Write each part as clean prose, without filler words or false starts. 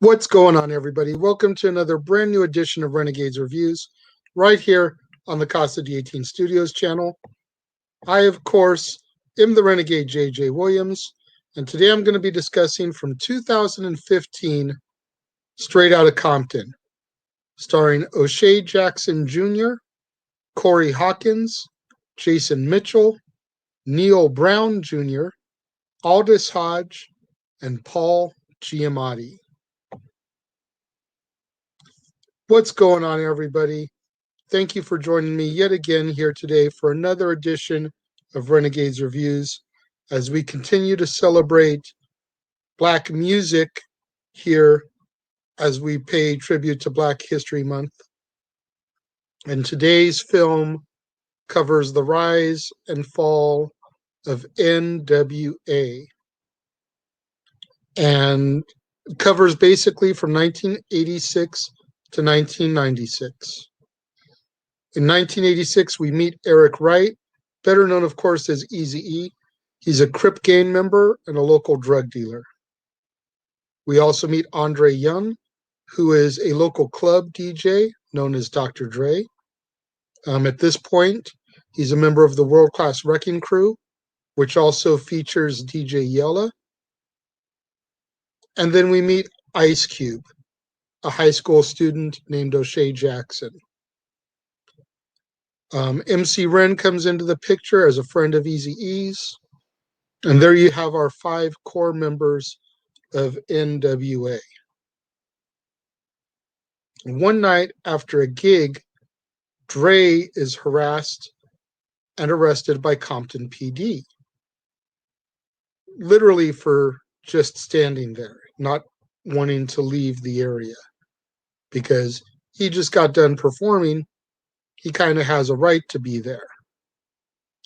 What's going on, everybody? Welcome to another brand new edition of Renegades Reviews, right here on the Casa D18 Studios channel. I, of course, am the Renegade J.J. Williams, and today I'm going to be discussing from 2015, Straight Outta Compton, starring O'Shea Jackson Jr., Corey Hawkins, Jason Mitchell, Neil Brown Jr., Aldous Hodge, and Paul Giamatti. What's going on, everybody? Thank you for joining me yet again here today for another edition of Renegades Reviews as we continue to celebrate Black music here as we pay tribute to Black History Month. And today's film covers the rise and fall of N.W.A. and covers basically from 1986 to 1996. In 1986, we meet Eric Wright, better known, of course, as Eazy-E. He's a Crip gang member and a local drug dealer. We also meet Andre Young, who is a local club DJ known as Dr. Dre. At this point, he's a member of the world-class Wrecking Crew, which also features DJ Yella. And then we meet Ice Cube, a high school student named O'Shea Jackson. MC Ren comes into the picture as a friend of Eazy-E's. And there you have our 5 core members of N.W.A. One night after a gig, Dre is harassed and arrested by Compton PD. Literally for just standing there, not wanting to leave the area. Because he just got done performing, he kind of has a right to be there.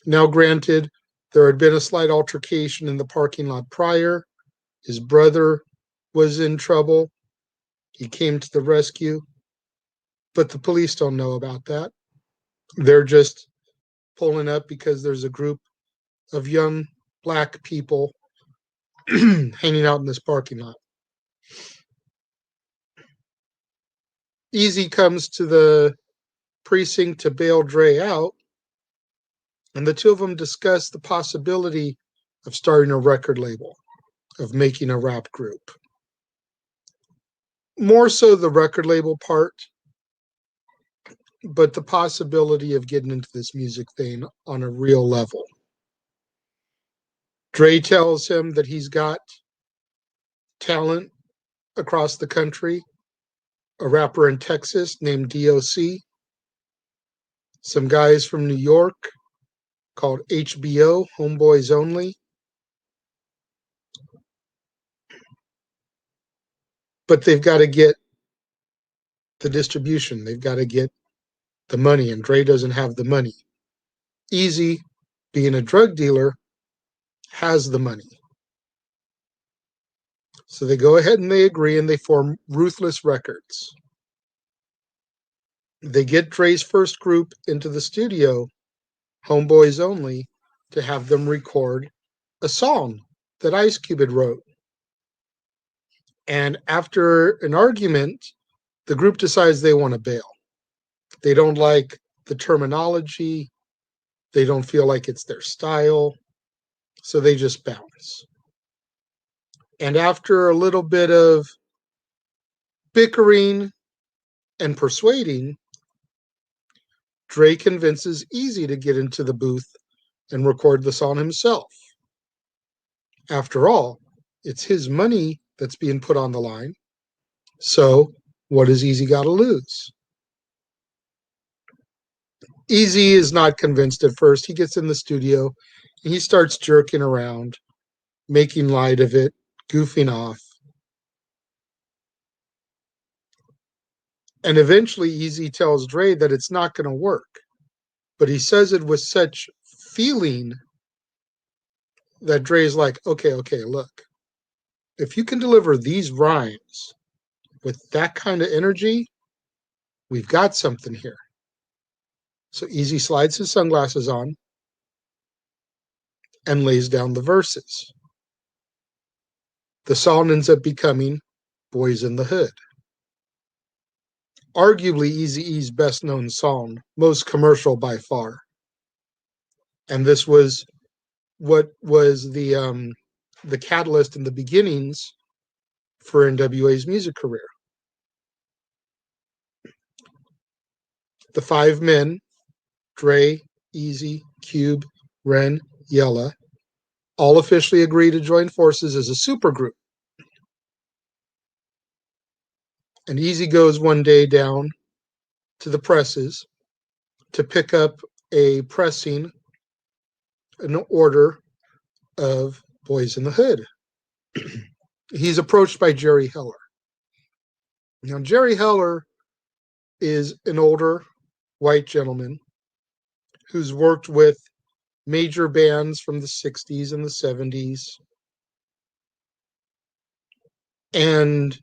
Now, granted, there had been a slight altercation in the parking lot prior. His brother was in trouble. He came to the rescue. But the police don't know about that. They're just pulling up because there's a group of young Black people hanging out in this parking lot. Eazy comes to the precinct to bail Dre out, and the two of them discuss the possibility of starting a record label, of making a rap group. More so the record label part, but the possibility of getting into this music thing on a real level. Dre tells him that he's got talent across the country, a rapper in Texas named D.O.C., some guys from New York called HBO, Homeboys Only. But they've got to get the distribution. They've got to get the money, and Dre doesn't have the money. Eazy, being a drug dealer, has the money. So they go ahead and they agree, and they form Ruthless Records. They get Dre's first group into the studio, Homeboys Only, to have them record a song that Ice Cube had wrote. And after an argument, the group decides they want to bail. They don't like the terminology. They don't feel like it's their style. So they just bounce. And after a little bit of bickering and persuading, Dre convinces Eazy to get into the booth and record the song himself. After all, it's his money that's being put on the line. So what does Eazy got to lose? Eazy is not convinced at first. He gets in the studio and he starts jerking around, making light of it, goofing off. And eventually Eazy tells Dre that it's not going to work. But he says it with such feeling that Dre's like, okay, look. If you can deliver these rhymes with that kind of energy, we've got something here. So Eazy slides his sunglasses on and lays down the verses. The song ends up becoming Boyz in the Hood. Arguably Eazy-E's best known song, most commercial by far. And this was what was the catalyst in the beginnings for N.W.A's music career. The five men, Dre, Eazy, Cube, Ren, Yella, all officially agree to join forces as a supergroup. And Eazy goes one day down to the presses to pick up an order of Boyz in the Hood. He's approached by Jerry Heller. Now, Jerry Heller is an older white gentleman who's worked with major bands from the 60s and the 70s. And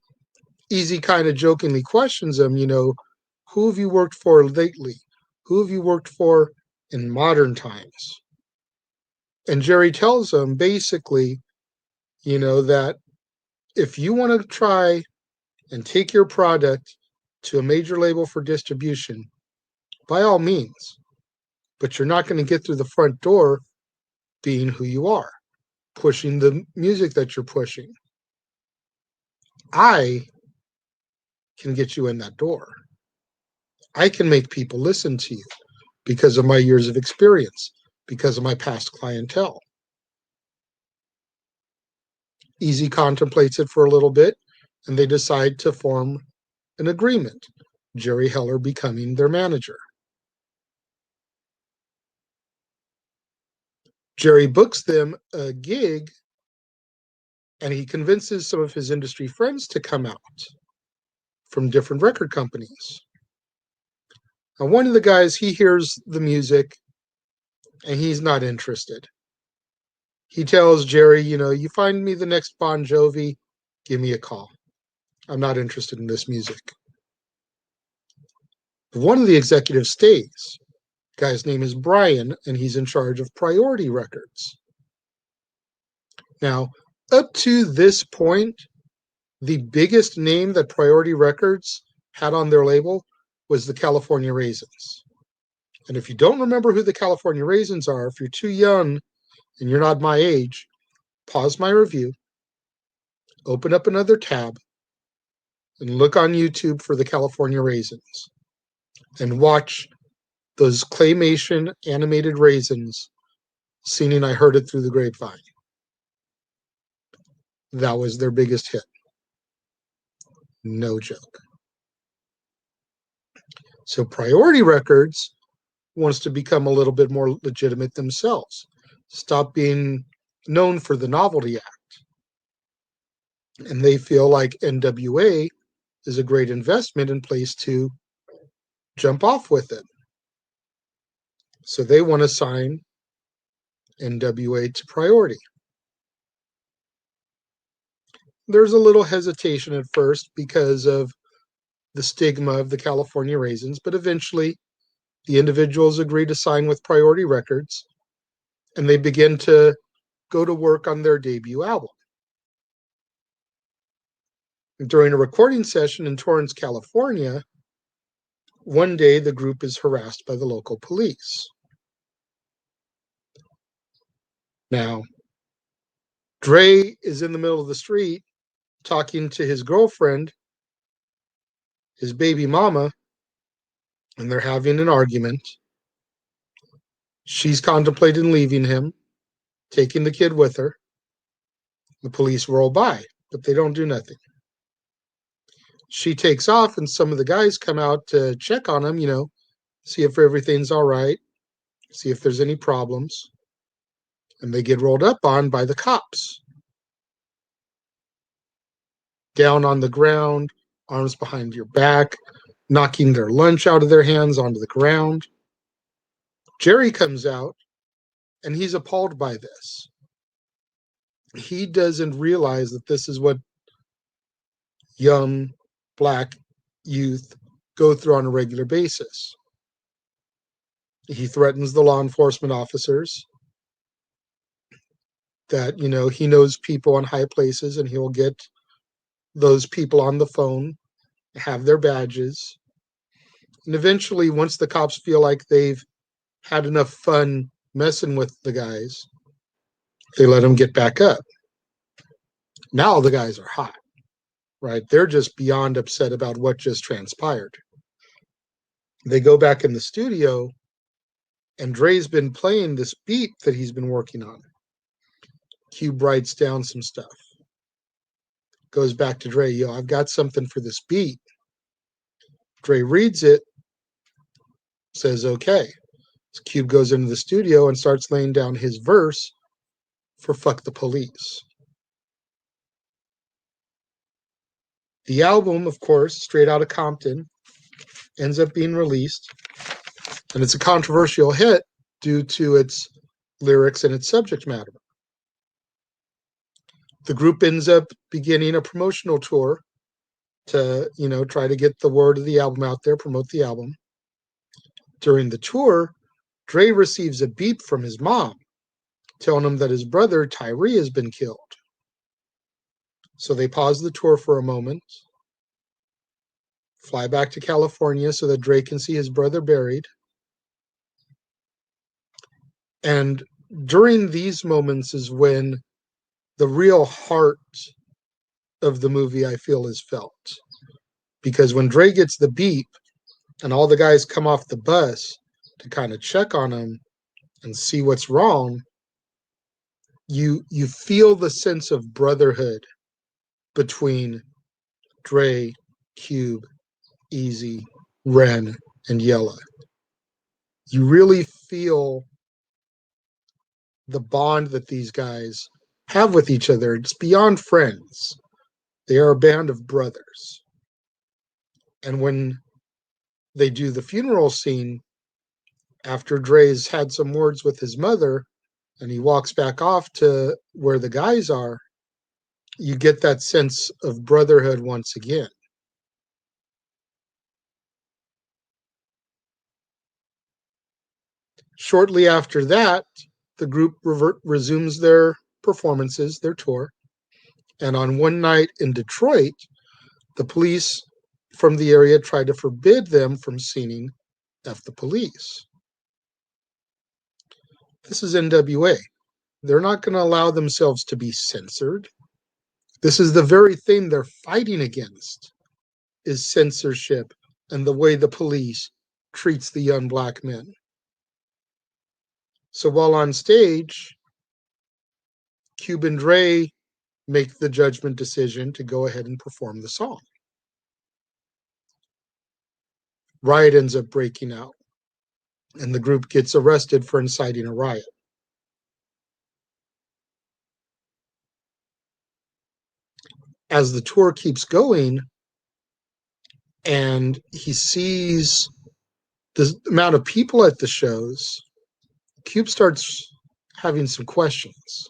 Eazy kind of jokingly questions him, who have you worked for lately? Who have you worked for in modern times? And Jerry tells him basically, that if you want to try and take your product to a major label for distribution, by all means, but you're not going to get through the front door being who you are, pushing the music that you're pushing. I can get you in that door. I can make people listen to you because of my years of experience, because of my past clientele. Eazy contemplates it for a little bit, and they decide to form an agreement, Jerry Heller becoming their manager. Jerry books them a gig, and he convinces some of his industry friends to come out from different record companies. Now, one of the guys, he hears the music, and he's not interested. He tells Jerry, you find me the next Bon Jovi, give me a call. I'm not interested in this music. One of the executives stays. The guy's name is Brian, and he's in charge of Priority Records. Now, up to this point, the biggest name that Priority Records had on their label was the California Raisins. And if you don't remember who the California Raisins are, if you're too young and you're not my age, pause my review, open up another tab, and look on YouTube for the California Raisins and watch those claymation animated raisins singing I Heard It Through the Grapevine. That was their biggest hit. No joke. So Priority Records wants to become a little bit more legitimate themselves. Stop being known for the novelty act. And they feel like N.W.A is a great investment and place to jump off with it. So they want to sign N.W.A to Priority. There's a little hesitation at first because of the stigma of the California Raisins, but eventually the individuals agree to sign with Priority Records, and they begin to go to work on their debut album. During a recording session in Torrance, California, one day the group is harassed by the local police. Now, Dre is in the middle of the street talking to his girlfriend, his baby mama, and they're having an argument. She's contemplating leaving him, taking the kid with her. The police roll by, but they don't do nothing. She takes off, and some of the guys come out to check on him, see if everything's all right, see if there's any problems. And they get rolled up on by the cops. Down on the ground, arms behind your back, knocking their lunch out of their hands onto the ground. Jerry comes out, and he's appalled by this. He doesn't realize that this is what young black youth go through on a regular basis. He threatens the law enforcement officers that, he knows people in high places and he'll get those people on the phone have their badges. And eventually, once the cops feel like they've had enough fun messing with the guys, they let them get back up. Now the guys are hot, right? They're just beyond upset about what just transpired. They go back in the studio, and Dre's been playing this beat that he's been working on. Cube writes down some stuff. Goes back to Dre, yo, I've got something for this beat. Dre reads it, says, okay. So Cube goes into the studio and starts laying down his verse for Fuck the Police. The album, of course, Straight Outta Compton, ends up being released, and it's a controversial hit due to its lyrics and its subject matter. The group ends up beginning a promotional tour to, try to get the word of the album out there, promote the album. During the tour, Dre receives a beep from his mom telling him that his brother Tyree has been killed. So they pause the tour for a moment, fly back to California so that Dre can see his brother buried. And during these moments is when the real heart of the movie, I feel, is felt. Because when Dre gets the beep and all the guys come off the bus to kind of check on him and see what's wrong, you feel the sense of brotherhood between Dre, Cube, Eazy, Ren, and Yella. You really feel the bond that these guys have with each other. It's beyond friends. They are a band of brothers. And when they do the funeral scene, after Dre's had some words with his mother, and he walks back off to where the guys are, you get that sense of brotherhood once again. Shortly after that, the group resumes their performances, their tour. And on one night in Detroit, the police from the area tried to forbid them from singing F the Police. This is N.W.A. They're not going to allow themselves to be censored. This is the very thing they're fighting against, is censorship and the way the police treats the young black men. So while on stage, Cube and Dre make the judgment decision to go ahead and perform the song. Riot ends up breaking out, and the group gets arrested for inciting a riot. As the tour keeps going, and he sees the amount of people at the shows, Cube starts having some questions.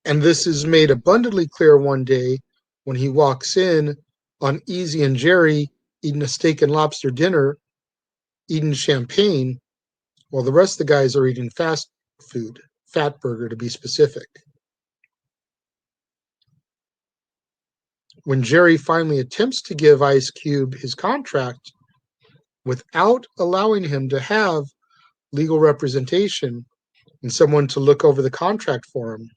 And this is made abundantly clear one day when he walks in on Eazy and Jerry eating a steak and lobster dinner, eating champagne, while the rest of the guys are eating fast food, Fat Burger to be specific. When Jerry finally attempts to give Ice Cube his contract without allowing him to have legal representation and someone to look over the contract for him,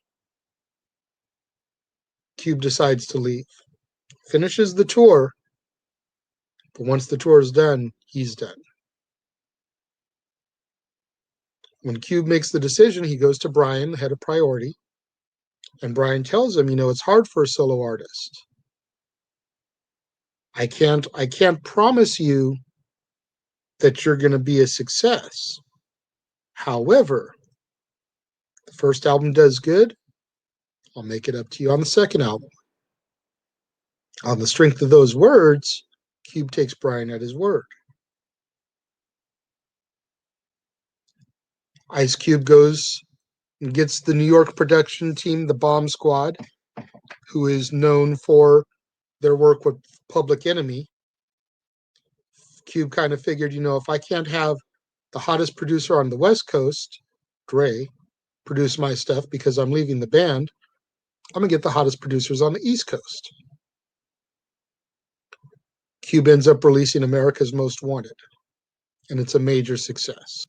Cube decides to leave. Finishes the tour, but once the tour is done, he's done. When Cube makes the decision, he goes to Brian, the head of Priority, and Brian tells him, it's hard for a solo artist. I can't promise you that you're going to be a success. However, the first album does good, I'll make it up to you on the second album. On the strength of those words, Cube takes Brian at his word. Ice Cube goes and gets the New York production team, the Bomb Squad, who is known for their work with Public Enemy. Cube kind of figured, if I can't have the hottest producer on the West Coast, Dre, produce my stuff because I'm leaving the band, I'm going to get the hottest producers on the East Coast. Cube ends up releasing America's Most Wanted, and it's a major success.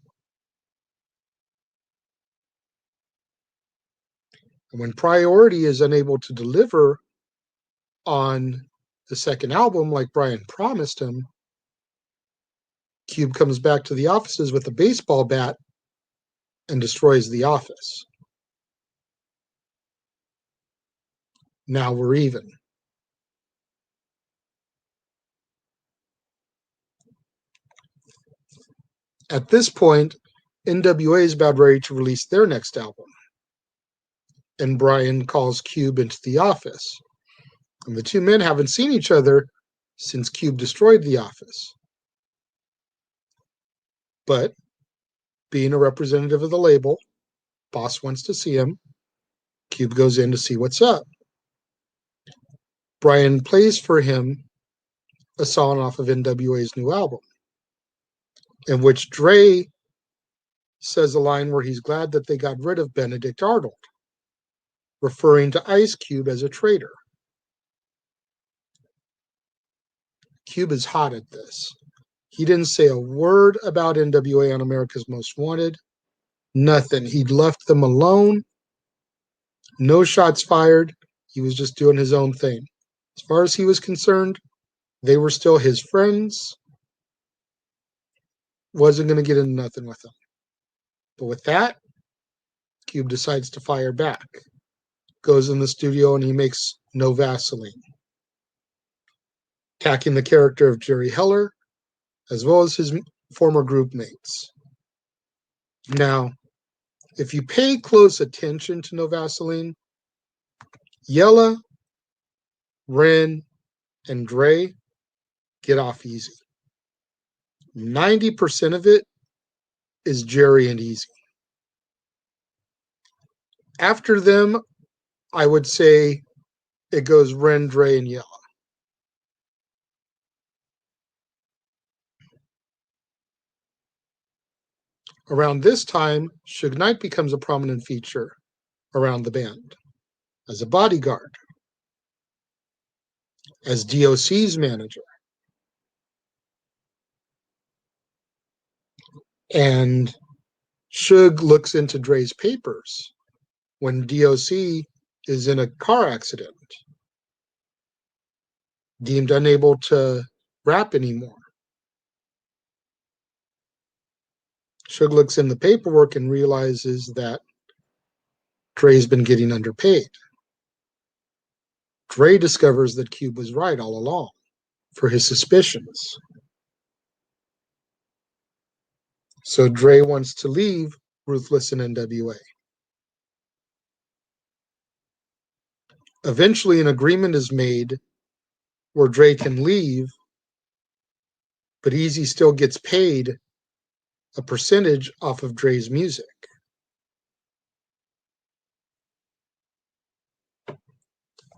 And when Priority is unable to deliver on the second album like Brian promised him, Cube comes back to the offices with a baseball bat and destroys the office. Now we're even. At this point, N.W.A. is about ready to release their next album. And Brian calls Cube into the office. And the two men haven't seen each other since Cube destroyed the office. But being a representative of the label, boss wants to see him. Cube goes in to see what's up. Brian plays for him a song off of N.W.A.'s new album, in which Dre says a line where he's glad that they got rid of Benedict Arnold, referring to Ice Cube as a traitor. Cube is hot at this. He didn't say a word about N.W.A. on America's Most Wanted. Nothing. He left them alone. No shots fired. He was just doing his own thing. As far as he was concerned, they were still his friends. Wasn't going to get into nothing with them. But with that, Cube decides to fire back. Goes in the studio and he makes No Vaseline, attacking the character of Jerry Heller, as well as his former group mates. Now, if you pay close attention to No Vaseline, Yella, Ren, and Dre get off easy. 90% of it is Jerry and Eazy. After them, I would say it goes Ren, Dre, and Yella. Around this time, Suge Knight becomes a prominent feature around the band as a bodyguard, as DOC's manager. And Suge looks into Dre's papers when DOC is in a car accident, deemed unable to rap anymore. Suge looks in the paperwork and realizes that Dre's been getting underpaid. Dre discovers that Cube was right all along for his suspicions. So Dre wants to leave Ruthless and N.W.A. Eventually, an agreement is made where Dre can leave, but Eazy still gets paid a percentage off of Dre's music.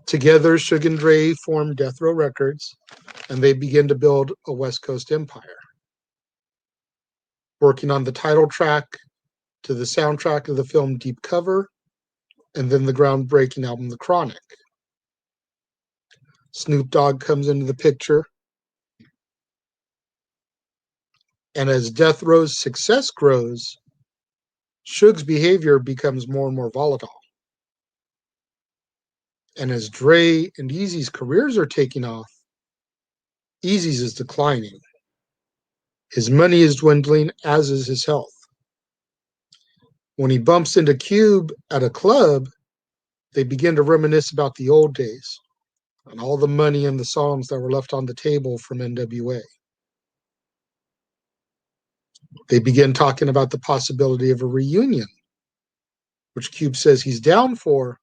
Together, Suge and Dre form Death Row Records, and they begin to build a West Coast empire, working on the title track to the soundtrack of the film Deep Cover, and then the groundbreaking album The Chronic. Snoop Dogg comes into the picture, and as Death Row's success grows, Suge's behavior becomes more and more volatile. And as Dre and Eazy's careers are taking off, Eazy's is declining. His money is dwindling, as is his health. When he bumps into Cube at a club, they begin to reminisce about the old days and all the money and the songs that were left on the table from N.W.A. They begin talking about the possibility of a reunion, which Cube says he's down for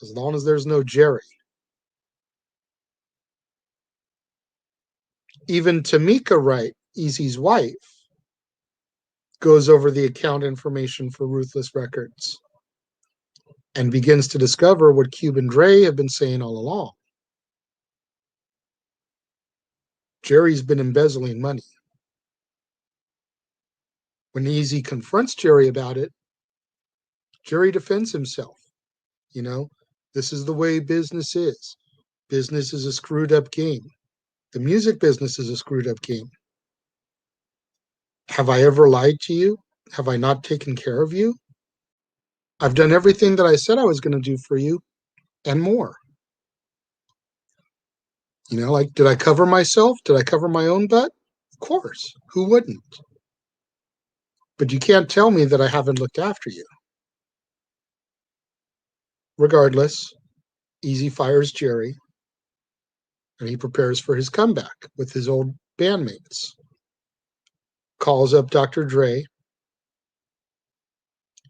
as long as there's no Jerry. Even Tamika Wright, Eazy's wife, goes over the account information for Ruthless Records and begins to discover what Cube and Dre have been saying all along. Jerry's been embezzling money. When Eazy confronts Jerry about it, Jerry defends himself. You know, This is the way business is. Business is a screwed up game. The music business is a screwed up game. Have I ever lied to you? Have I not taken care of you? I've done everything that I said I was going to do for you and more. Like, did I cover myself? Did I cover my own butt? Of course. Who wouldn't? But you can't tell me that I haven't looked after you. Regardless, Eazy fires Jerry and he prepares for his comeback with his old bandmates. Calls up Dr. Dre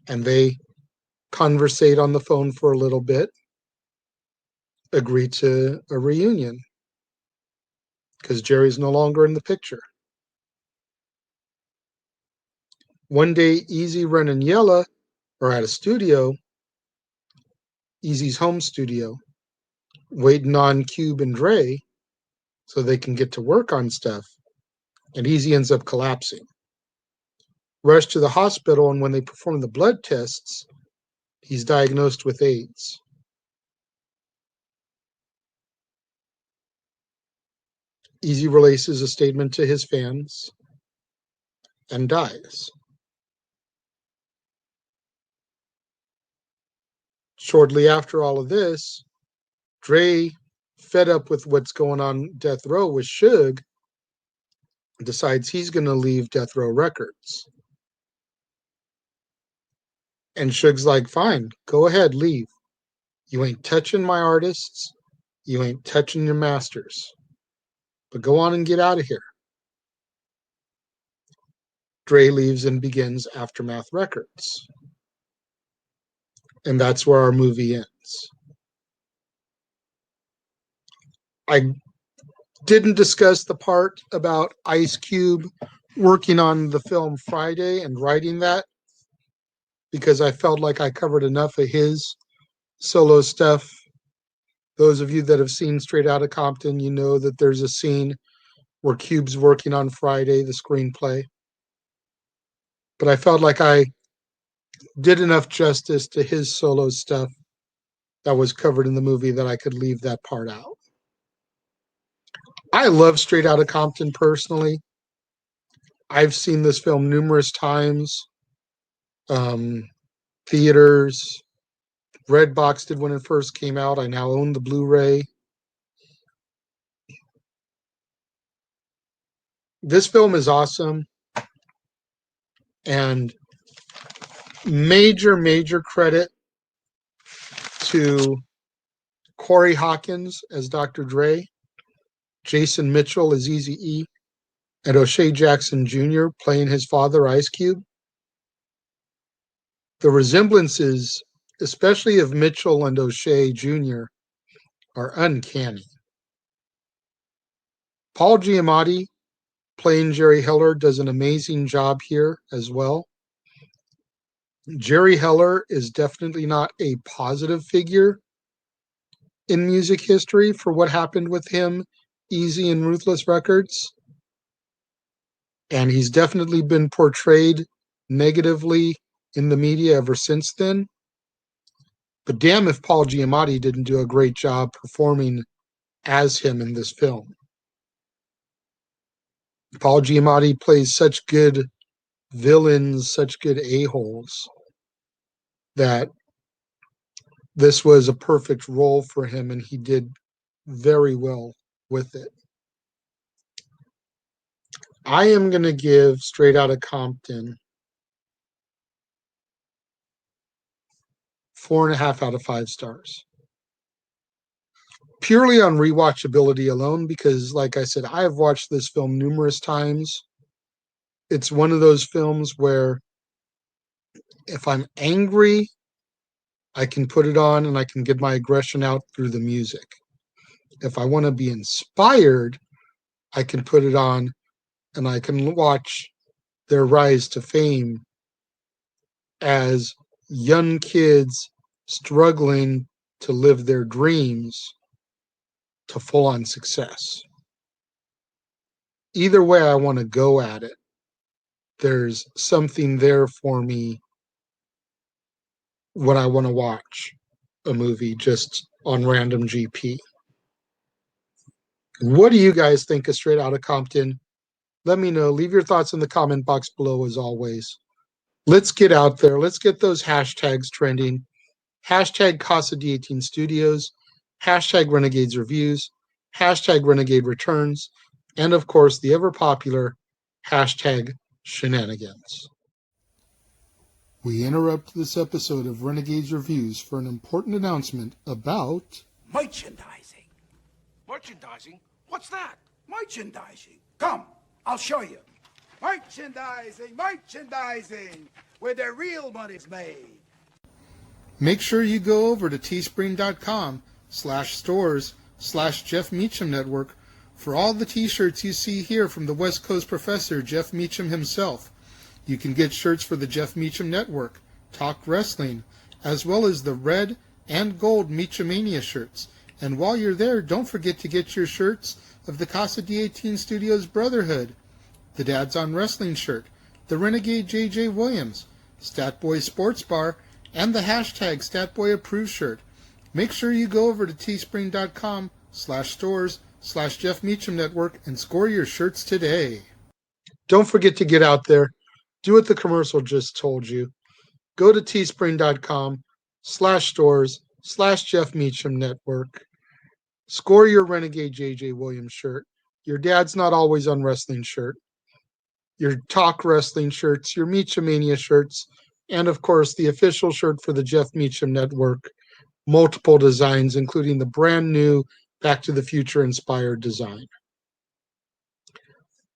and they conversate on the phone for a little bit, agree to a reunion because Jerry's no longer in the picture. One day, Eazy, Ren and Yella are at a studio, Eazy's home studio, waiting on Cube and Dre so they can get to work on stuff, and Eazy ends up collapsing. Rushed to the hospital, and when they perform the blood tests, he's diagnosed with AIDS. Eazy releases a statement to his fans and dies. Shortly after all of this, Dre, fed up with what's going on Death Row with Suge, decides he's going to leave Death Row Records. And Suge's like, fine, go ahead, leave. You ain't touching my artists. You ain't touching your masters. But go on and get out of here. Dre leaves and begins Aftermath Records. And that's where our movie ends. I didn't discuss the part about Ice Cube working on the film Friday and writing that because I felt like I covered enough of his solo stuff. Those of you that have seen Straight Outta Compton, you know that there's a scene where Cube's working on Friday, the screenplay. But I felt like I did enough justice to his solo stuff that was covered in the movie that I could leave that part out. I love Straight Outta Compton personally. I've seen this film numerous times. Theaters. Redbox did when it first came out. I now own the Blu-ray. This film is awesome. And major credit to Corey Hawkins as Dr. Dre, Jason Mitchell as Eazy-E, and O'Shea Jackson Jr. playing his father, Ice Cube. The resemblances, especially of Mitchell and O'Shea Jr., are uncanny. Paul Giamatti playing Jerry Heller does an amazing job here as well. Jerry Heller is definitely not a positive figure in music history for what happened with him, Eazy and Ruthless Records. And he's definitely been portrayed negatively in the media ever since then. But damn if Paul Giamatti didn't do a great job performing as him in this film. Paul Giamatti plays such good villains, such good a-holes, that this was a perfect role for him, and he did very well with it. I am going to give Straight Outta Compton 4.5 out of 5 stars. Purely on rewatchability alone, because like I said, I have watched this film numerous times. It's one of those films where if I'm angry, I can put it on and I can get my aggression out through the music. If I want to be inspired, I can put it on and I can watch their rise to fame as young kids struggling to live their dreams to full-on success. Either way I want to go at it, there's something there for me when I want to watch. a movie just on random GP. What do you guys think of Straight Outta Compton? Let me know. Leave your thoughts in the comment box below as always. Let's get out there. Let's get those hashtags trending. Hashtag Casa D18 Studios, hashtag Renegades Reviews, hashtag Renegade Returns, and of course the ever popular hashtag Shenanigans. We interrupt this episode of Renegades Reviews for an important announcement about merchandising. Merchandising? What's that? Merchandising. Come, I'll show you. Merchandising, merchandising, where the real money's made. Make sure you go over to teespring.com/stores/Jeff Meacham Network for all the t-shirts you see here from the West Coast professor, Jeff Meacham himself. You can get shirts for the Jeff Meacham Network, Talk Wrestling, as well as the red and gold Meachamania shirts. And while you're there, don't forget to get your shirts of the Casa D18 Studios Brotherhood, the Dads on Wrestling shirt, the Renegade JJ Williams, Statboy Sports Bar, and the hashtag Statboy Approved shirt. Make sure you go over to teespring.com/stores/Jeff Meacham Network and score your shirts today. Don't forget to get out there. Do what the commercial just told you. Go to teespring.com/stores/Jeff Meacham Network. Score your Renegade JJ Williams shirt, your Dad's Not Always on Wrestling shirt, your Talk Wrestling shirts, your Meachamania shirts, and of course the official shirt for the Jeff Meacham Network. Multiple designs, including the brand new Back to the Future inspired design.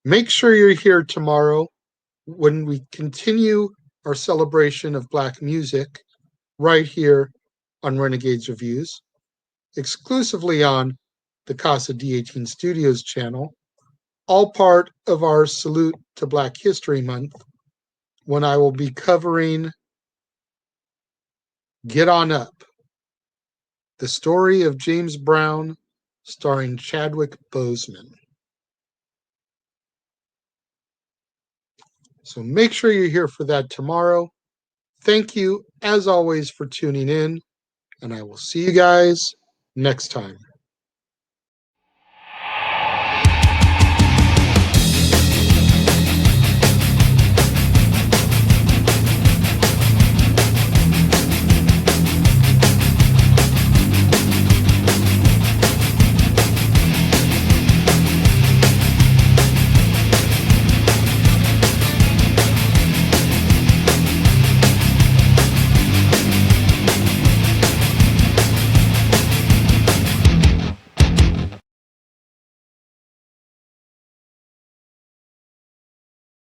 Make sure you're here tomorrow when we continue our celebration of Black music right here on Renegades Reviews, exclusively on the Casa D18 Studios channel, all part of our Salute to Black History Month, when I will be covering Get On Up, the story of James Brown, starring Chadwick Boseman. So make sure you're here for that tomorrow. Thank you, as always, for tuning in, and I will see you guys next time.